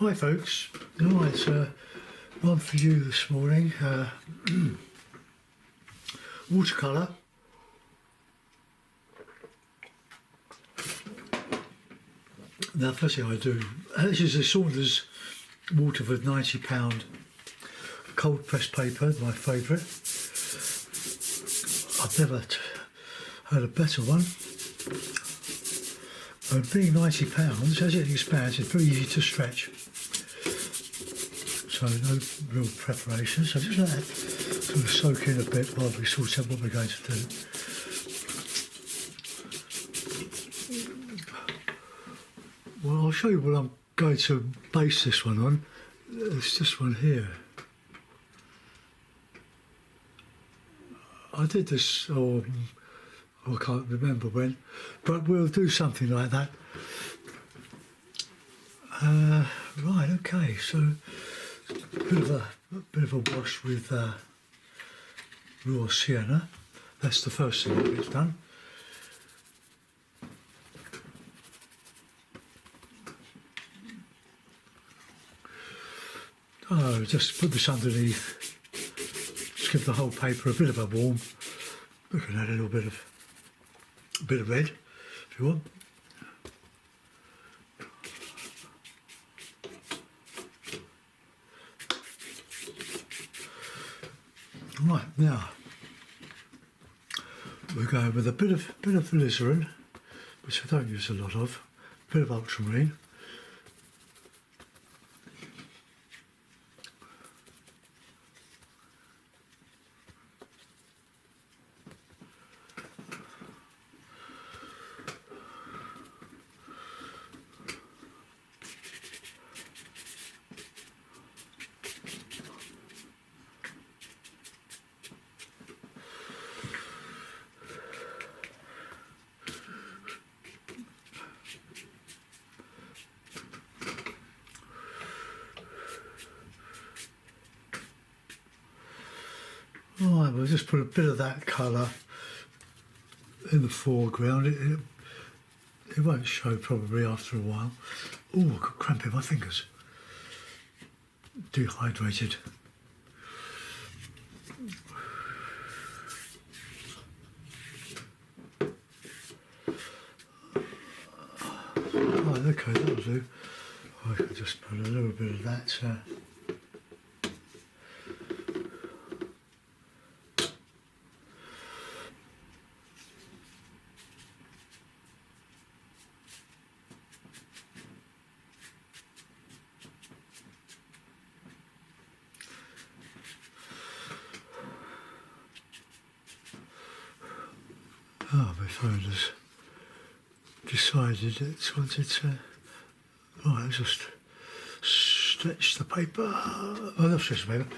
Hi folks, right, one for you this morning, watercolour. Now first thing I do, this is a Saunders Waterford £90 cold pressed paper, my favourite. I've never had a better one. And being £90, as it expands, it's very easy to stretch. So no real preparation. So just let that sort of soak in a bit while we sort out what we're going to do. Well, I'll show you what I'm going to base this one on. It's this one here. I did this, I can't remember when, but we'll do something like that. Right, okay, so a bit of a wash with raw sienna. That's the first thing that we've done. Oh, just put this underneath. Just give the whole paper a bit of a warm. We can add a little bit of red if you want. Right, now we're going with a bit of alizarin, which I don't use a lot of, a bit of ultramarine. Right, we'll just put a bit of that colour in the foreground. It won't show probably after a while. Oh, I've got cramp in my fingers. Dehydrated. Right, okay, that'll do. I can just put a little bit of that. My phone has decided it wanted to. Right, just stretch the paper. Oh, not stretch the paper.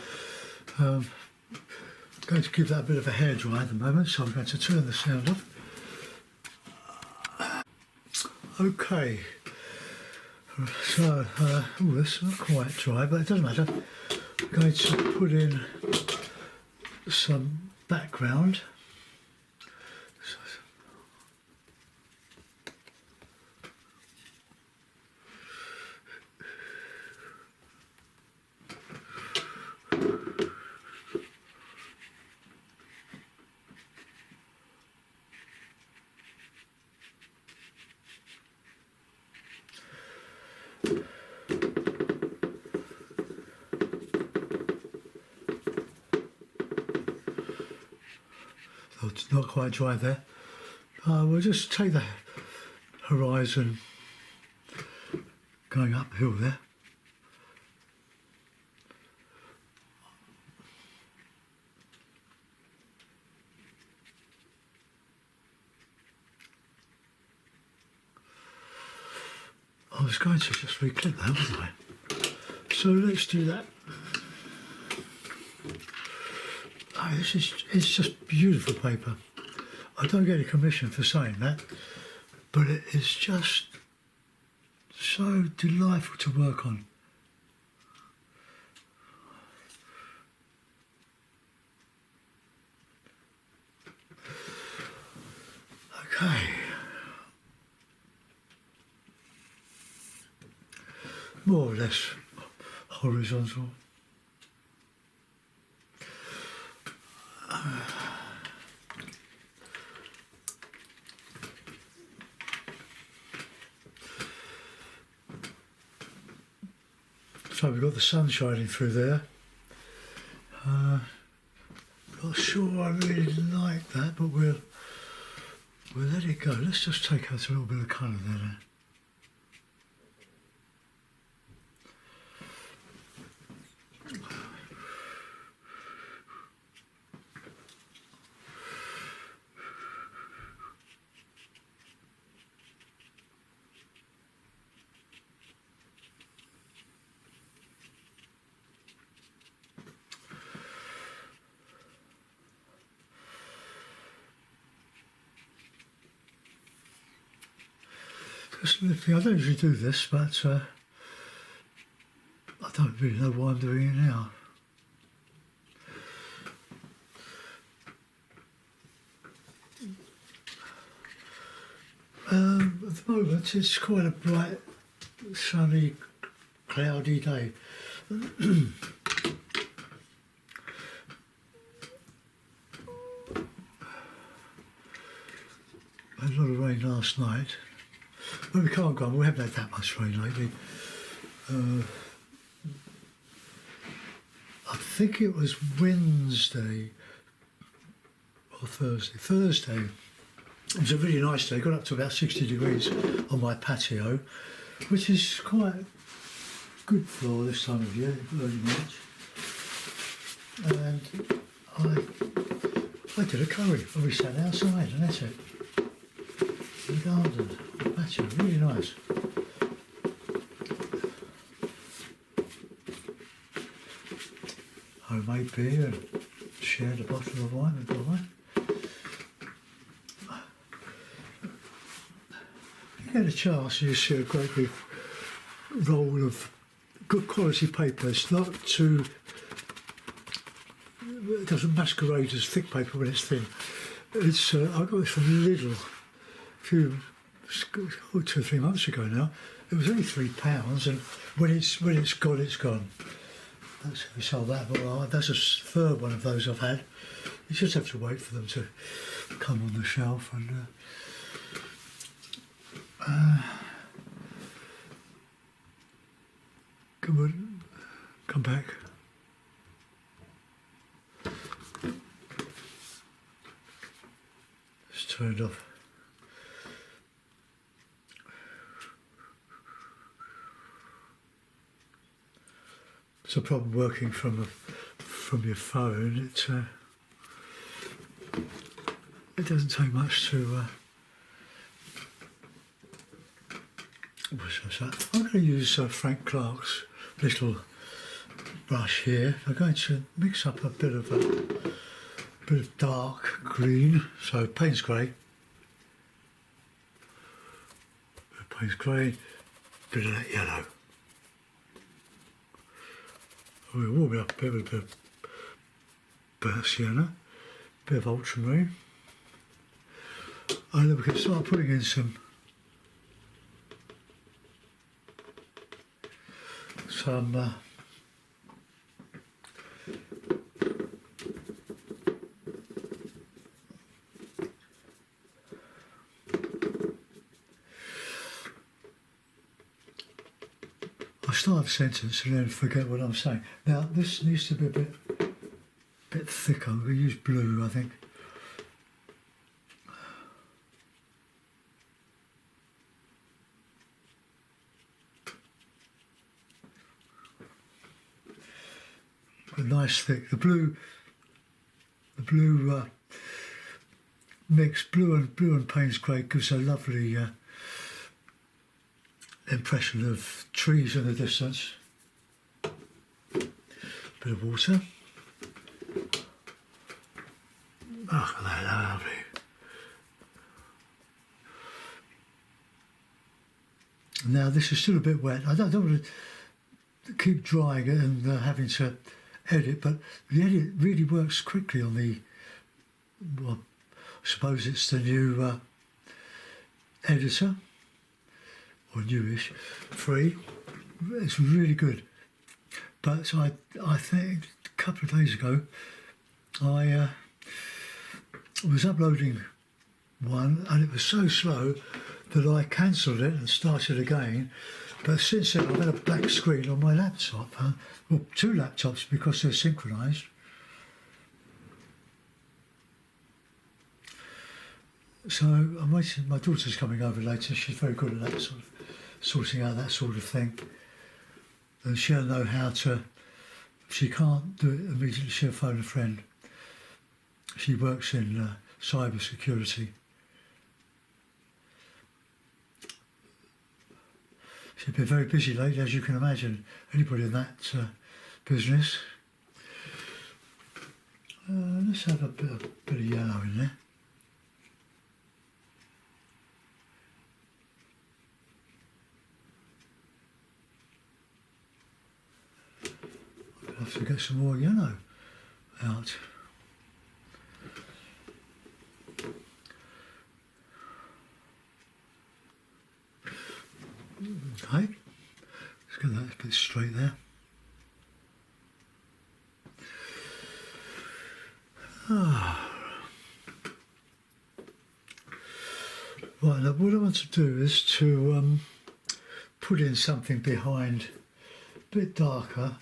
Going to give that a bit of a hair dry at the moment, so I'm going to turn the sound off. Okay. So, that's not quite dry, but it doesn't matter. I'm going to put in some background. Oh, it's not quite dry there. We'll just take the horizon going uphill there. I was going to just re-click that, wasn't I? So let's do that. Oh, it's just beautiful paper. I don't get a commission for saying that, but it is just so delightful to work on. Okay. more or less horizontal. So we've got the sun shining through there. Not sure I really like that, but we'll let it go. Let's just take out a little bit of colour there. I don't usually do this, but I don't really know why I'm doing it now. At the moment it's quite a bright, sunny, cloudy day. Had a lot of rain last night. Well, we can't go on, we haven't had that much rain lately. I think it was Wednesday or Thursday. Thursday. It was a really nice day, got up to about 60 degrees on my patio, which is quite good for this time of year, early March. And I did a curry. We sat outside and that's it. In the garden, patio, really nice. Homemade beer and shared a bottle of wine with the wine. You get a chance, you see a great big roll of good quality paper. It's not too, it doesn't masquerade as thick paper when it's thin. It's I got this from Lidl a few, 2 or 3 months ago now. It was only £3, and when it's gone, it's gone. That's we sold that, but that's a third one of those I've had. You just have to wait for them to come on the shelf and. Come back. It's turned off. It's a problem working from your phone. It doesn't take much to. What's that? I'm going to use Frank Clark's little brush here. I'm going to mix up a bit of dark green, so Payne's grey, bit of that yellow. We'll warm it up a bit of sienna, a bit of ultramarine, and then we can start putting in some I start a sentence and then forget what I'm saying. Now this needs to be a bit thicker. I'm going to use blue, I think. A nice thick. The blue mix, blue and Payne's grey gives a lovely impression of trees in the distance. Bit of water. Oh, that's lovely. Now this is still a bit wet. I don't want to keep drying it and having to edit, but the edit really works quickly on the, well, I suppose it's the new editor, or newish, free. It's really good. But I think a couple of days ago, I was uploading one and it was so slow that I cancelled it and started again. But since then, I've had a black screen on my laptop. Well, two laptops because they're synchronised. So I'm waiting. My daughter's coming over later. She's very good at that sort of sorting out that sort of thing. And she'll know how to. If she can't do it immediately, she'll phone a friend. She works in cyber security. She's been very busy lately, as you can imagine. Anybody in that business. Let's have a bit of yellow in there. I'll have to get some more yellow out. Okay, let's get that a bit straight there. Right, now what I want to do is to put in something behind, a bit darker.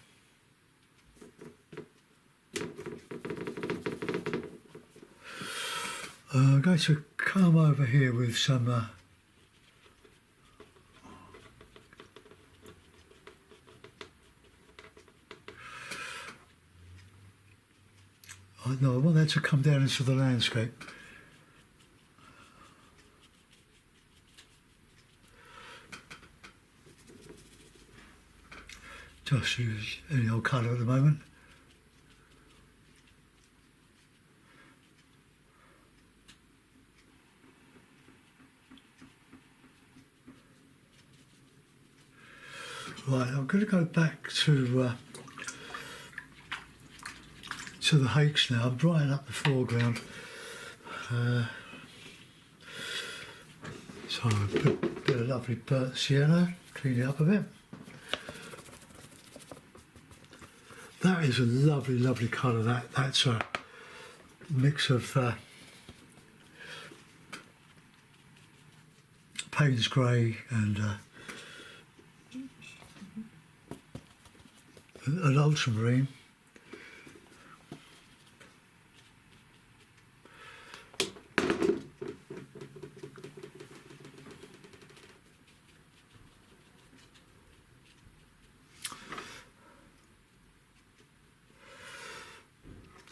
I'm going to come over here with some no, I want that to come down into the landscape. Just use any old colour at the moment. Right, I'm going to go back to the hakes now. I'm brightening up the foreground. So a bit of lovely burnt yellow, clean it up a bit. That is a lovely, lovely colour. That's a mix of Payne's grey and an ultramarine.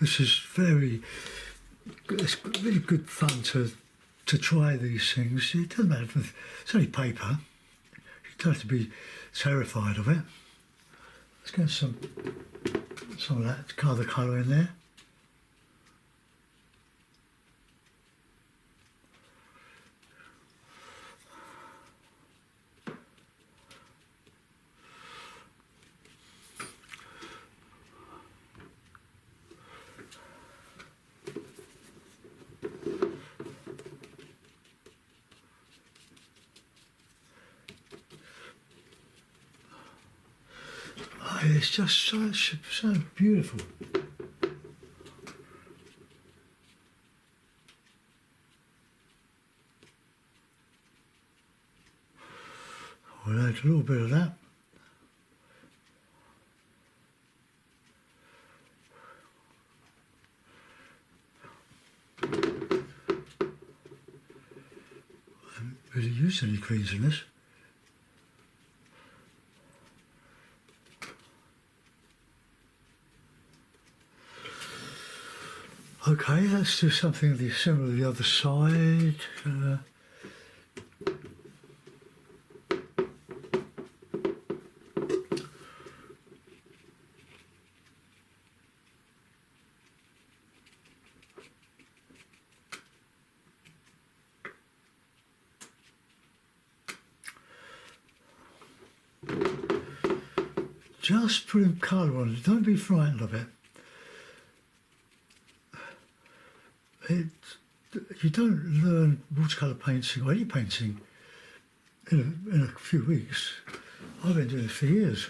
This is it's really good fun to try these things. It doesn't matter if it's only paper. You don't have to be terrified of it. Let's get some of that other colour in there. It's just so beautiful. We'll add a little bit of that. I haven't really used any greens in this. Okay, let's do something similar to the other side. Just put colour on it, don't be frightened of it. You don't learn watercolour painting or any painting in a few weeks. I've been doing this for years,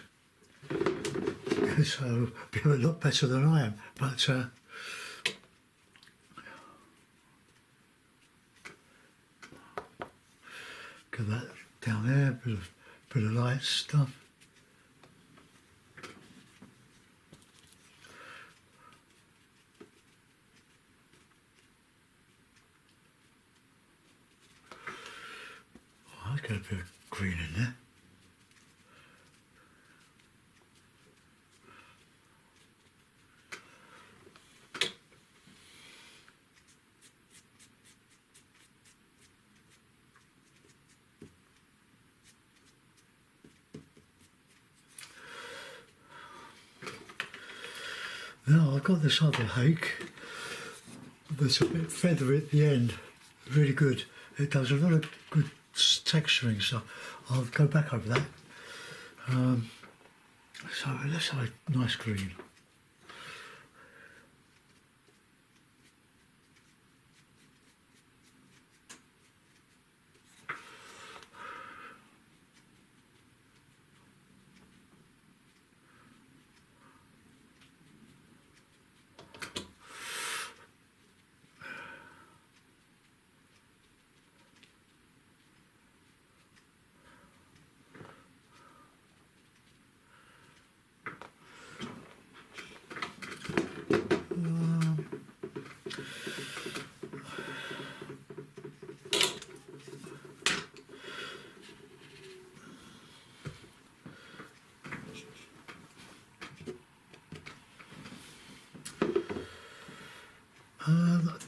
so you're a lot better than I am. But get that down there, bit of light stuff. Oh, I've got a bit of green in there. Now I've got this other hake that's a bit feathery at the end, really good. It does a lot of good texturing stuff. I'll go back over that. So let's have a nice green.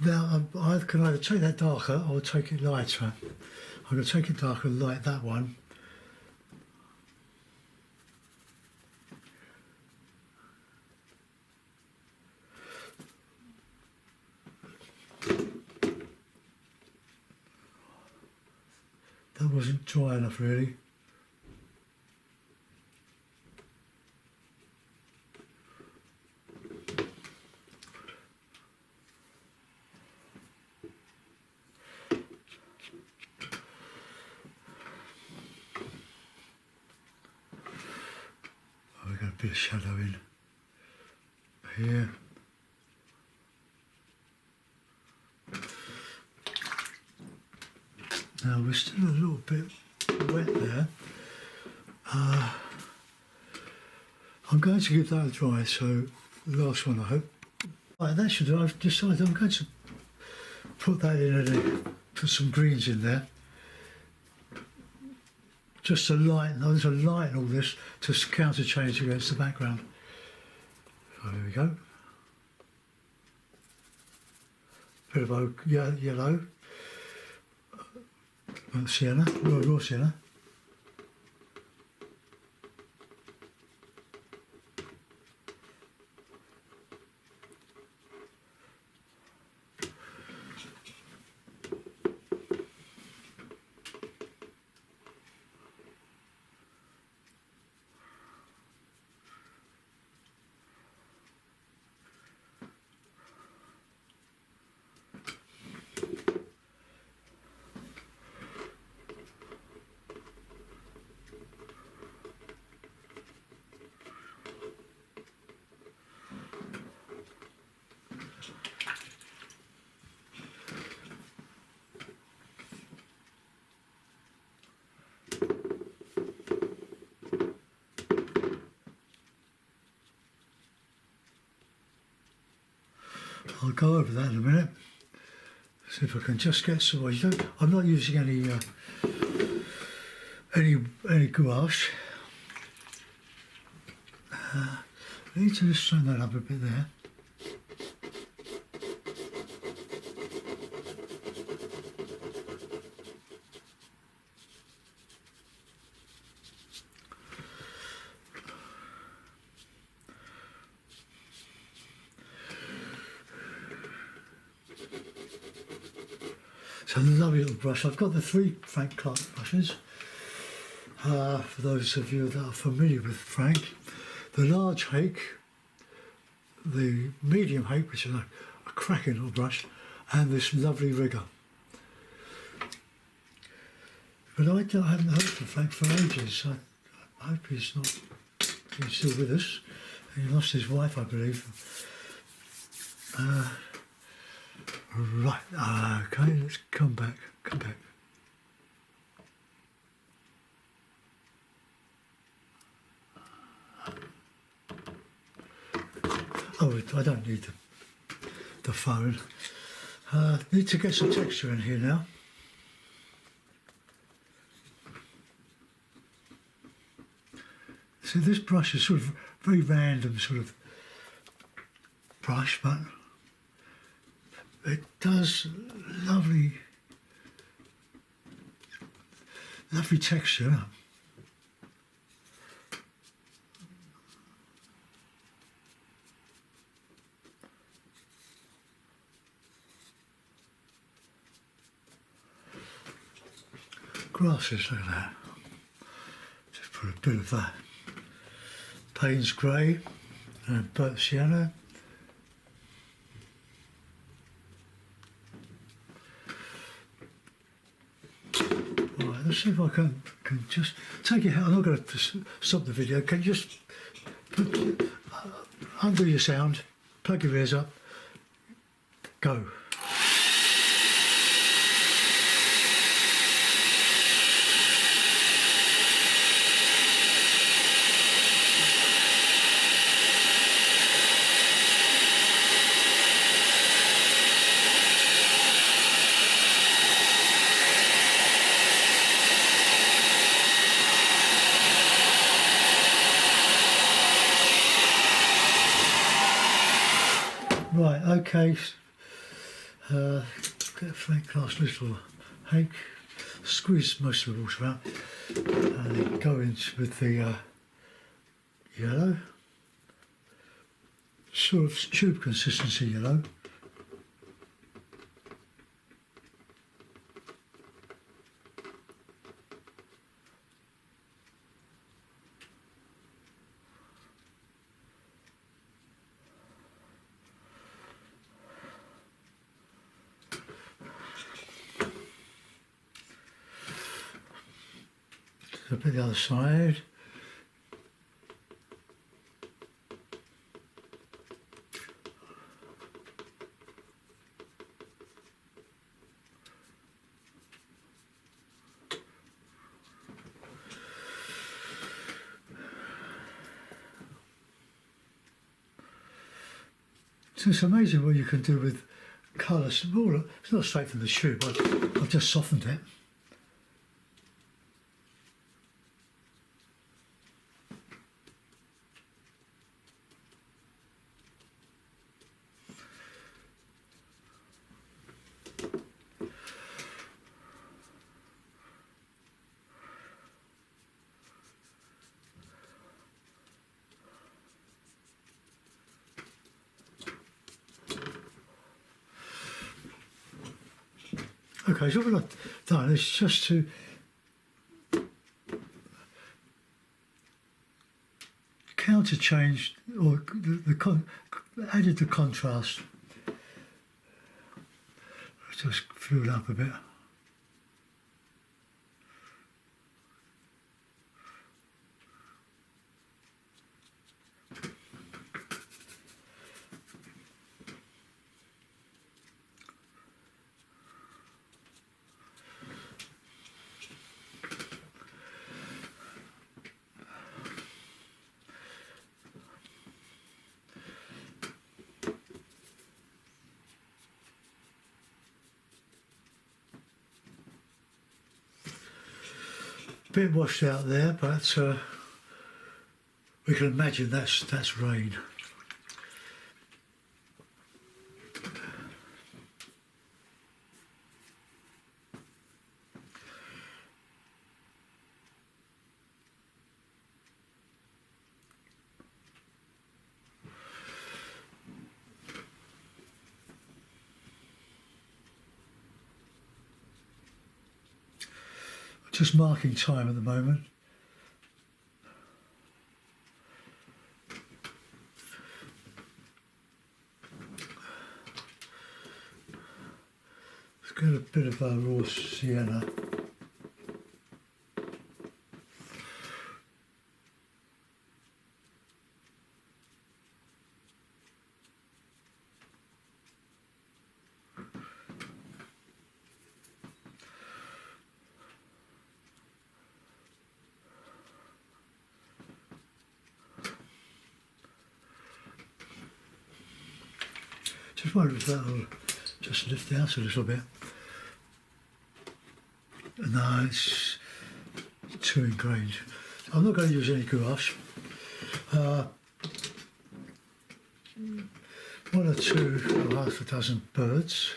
Now I can either take that darker or take it lighter. I'm going to take it darker, like that one. That wasn't dry enough really. We've got a bit of shadow in here. Now we're still a little bit wet there. I'm going to give that a try, so the last one I hope. Right, that should do. I've decided I'm going to put that in and put some greens in there. Just to lighten, there's a light in all this to counter change against the background. So there we go. Bit of oak, yellow, sienna, raw sienna. I'll go over that in a minute. See if I can just get some. I'm not using any gouache. I need to just turn that up a bit there. So a lovely little brush. I've got the 3 Frank Clark brushes. For those of you that are familiar with Frank, the large hake, the medium hake, which is a cracking little brush, and this lovely rigger. But I haven't heard from Frank for ages. I hope he's not. He's still with us. He lost his wife, I believe. Right. Okay. Let's come back. Come back. Oh, I don't need the phone. Need to get some texture in here now. See, this brush is sort of very random sort of brush, but it does lovely texture. Grasses, look at that. Just put a bit of that Payne's grey and burnt sienna. Right, let's see if I can just take it out. I'm not going to stop the video. Can you just undo your sound, plug your ears up, go. Right, okay, get a flat glass little hank, squeeze most of the water out, and then go in with the yellow, sort of tube consistency yellow. A bit the other side. So it's amazing what you can do with colour. It's not straight from the tube, I've just softened it. Okay, so what I've done is just to counter change or added the contrast. Just flew it up a bit. Bit washed out there, but we can imagine that's rain. Just marking time at the moment. Let's get a bit of raw sienna. Just wondering if that'll just lift the house a little bit. No, it's too ingrained. I'm not going to use any gouache. One or two or half a dozen birds.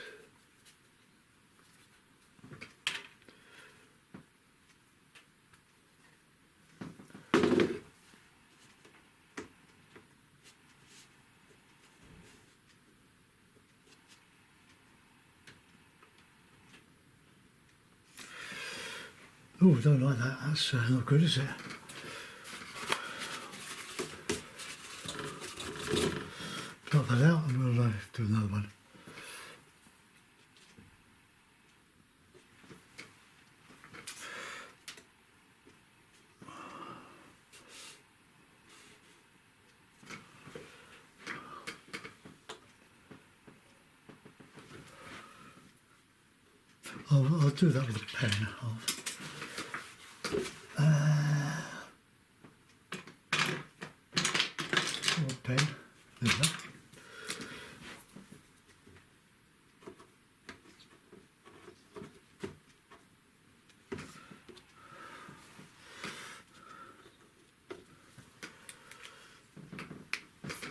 Oh, I don't like that. That's not good, is it? Got that out and we'll do another one. I'll do that with a pen. Pen. There's that.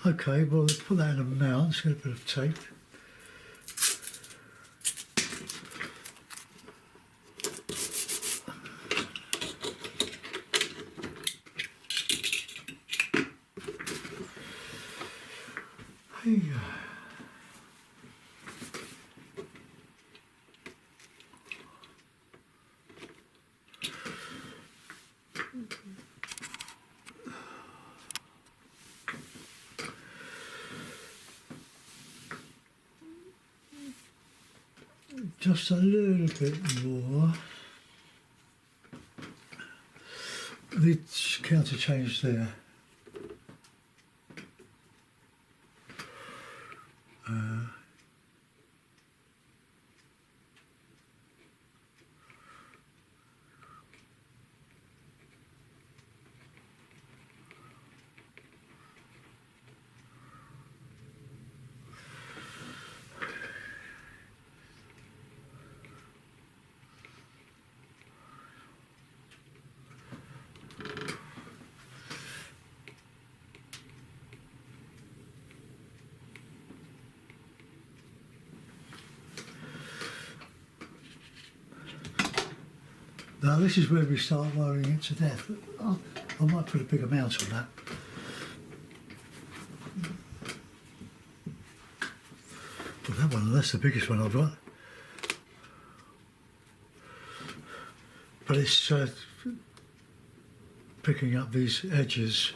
Okay, well, let's put that in a mount. Let's get a bit of tape. Hey. Just a little bit more. The counter change there. Now this is where we start worrying it to death. I might put a big amount on that. Well, that one, that's the biggest one I've got. But it's picking up these edges.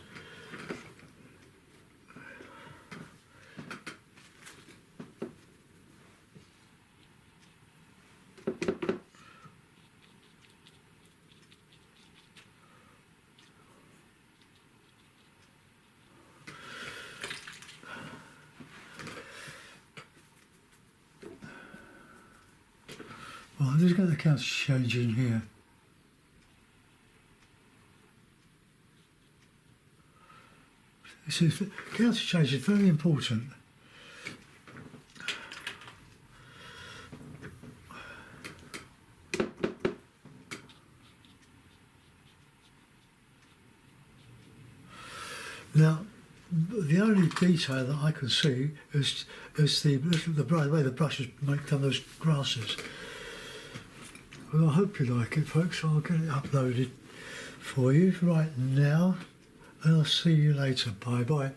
Well, I'm just going to counter change in here. Counter change is very important. Now, the only detail that I can see is the way the brushes make done those grasses. Well, I hope you like it, folks. I'll get it uploaded for you right now, and I'll see you later. Bye bye.